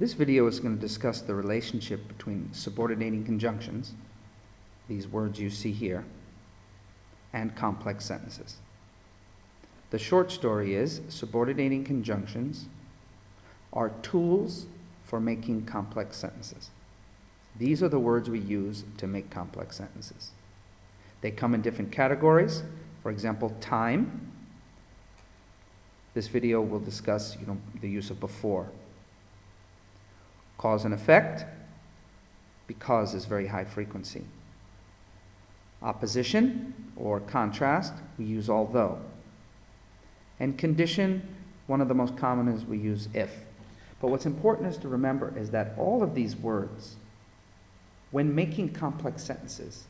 This video is going to discuss the relationship between subordinating conjunctions, these words you see here, and complex sentences. The short story is subordinating conjunctions are tools for making complex sentences. These are the words we use to make complex sentences. They come in different categories. For example, time. This video will discuss the use of before. Cause and effect. Because is very high frequency. Opposition or contrast, we use although. And condition, one of the most common is we use if. But what's important is to remember is that all of these words, when making complex sentences,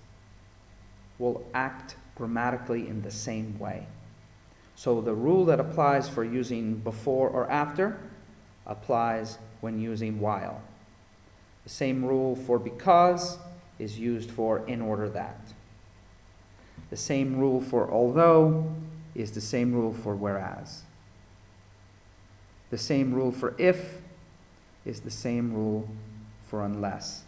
will act grammatically in the same way. So the rule that applies for using before or after applies when using while. The same rule for because is used for in order that. The same rule for although is the same rule for whereas. The same rule for if is the same rule for unless.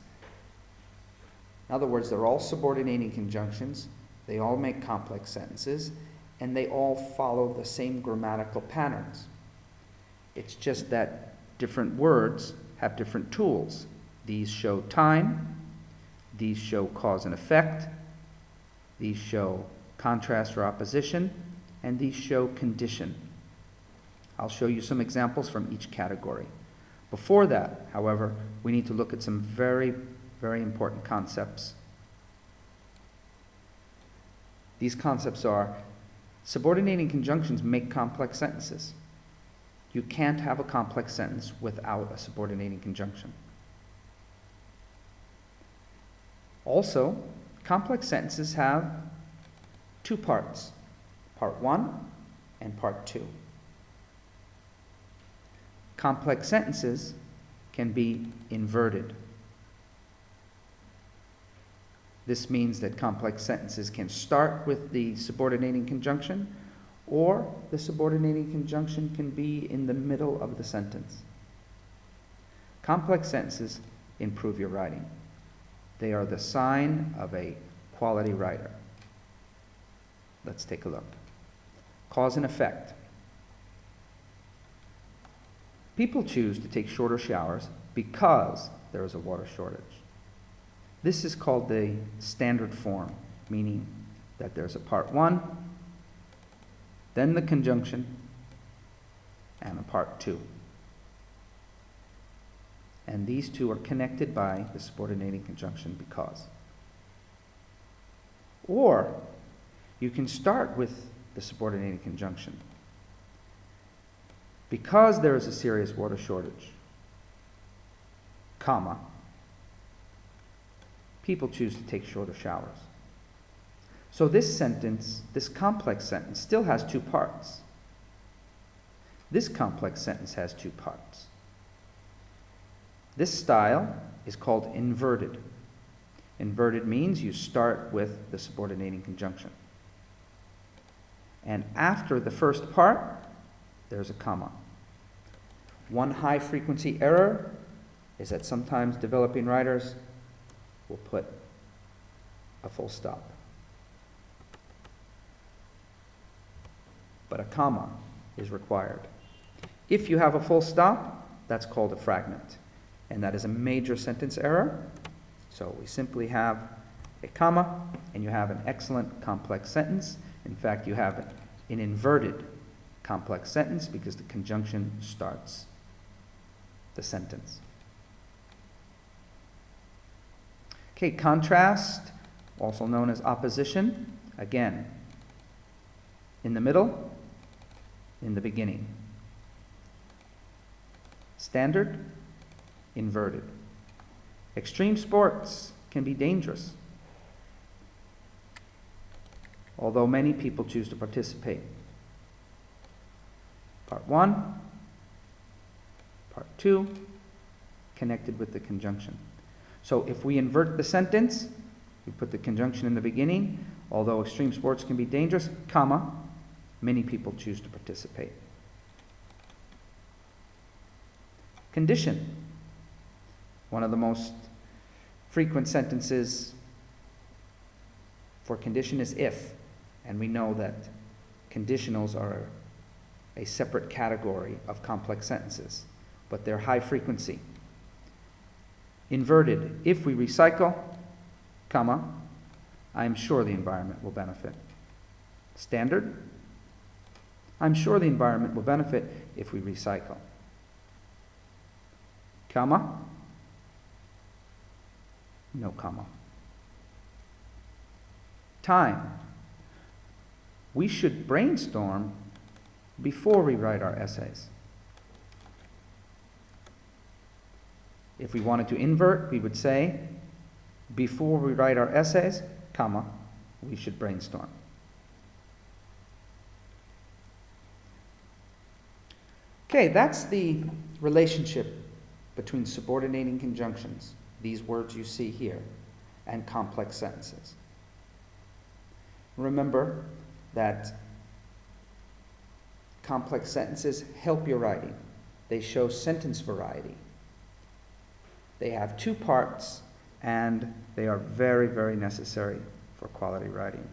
In other words, they're all subordinating conjunctions, they all make complex sentences, and they all follow the same grammatical patterns. It's just that different words have different tools. These show time, these show cause and effect, these show contrast or opposition, and these show condition. I'll show you some examples from each category. Before that, however, we need to look at some very, very important concepts. These concepts are subordinating conjunctions make complex sentences. You can't have a complex sentence without a subordinating conjunction. Also, complex sentences have two parts, part 1 and part 2. Complex sentences can be inverted. This means that complex sentences can start with the subordinating conjunction, or the subordinating conjunction can be in the middle of the sentence. Complex sentences improve your writing. They are the sign of a quality writer. Let's take a look. Cause and effect. People choose to take shorter showers because there is a water shortage. This is called the standard form, meaning that there's a part 1, then the conjunction, and a part 2. And these two are connected by the subordinating conjunction because. Or you can start with the subordinating conjunction. Because there is a serious water shortage, comma, people choose to take shorter showers. So this sentence, this complex sentence, still has two parts. This complex sentence has two parts. This style is called inverted. Inverted means you start with the subordinating conjunction. And after the first part, there's a comma. One high frequency error is that sometimes developing writers will put a full stop. But a comma is required. If you have a full stop, that's called a fragment. And that is a major sentence error. So we simply have a comma, and you have an excellent complex sentence. In fact, you have an inverted complex sentence because the conjunction starts the sentence. Okay, contrast, also known as opposition. Again, in the middle, in the beginning. Standard, inverted. Extreme sports can be dangerous, although many people choose to participate. Part 1, part 2, connected with the conjunction. So if we invert the sentence, we put the conjunction in the beginning, although extreme sports can be dangerous, comma, many people choose to participate. Condition. One of the most frequent sentences for condition is if, and we know that conditionals are a separate category of complex sentences, but they're high frequency. Inverted, if we recycle, comma, I am sure the environment will benefit. Standard, I'm sure the environment will benefit if we recycle. Comma, no comma. Time, we should brainstorm before we write our essays. If we wanted to invert, we would say, before we write our essays, comma, we should brainstorm. Okay, that's the relationship between subordinating conjunctions, these words you see here, and complex sentences. Remember that complex sentences help your writing. They show sentence variety. They have two parts, and they are very, very necessary for quality writing.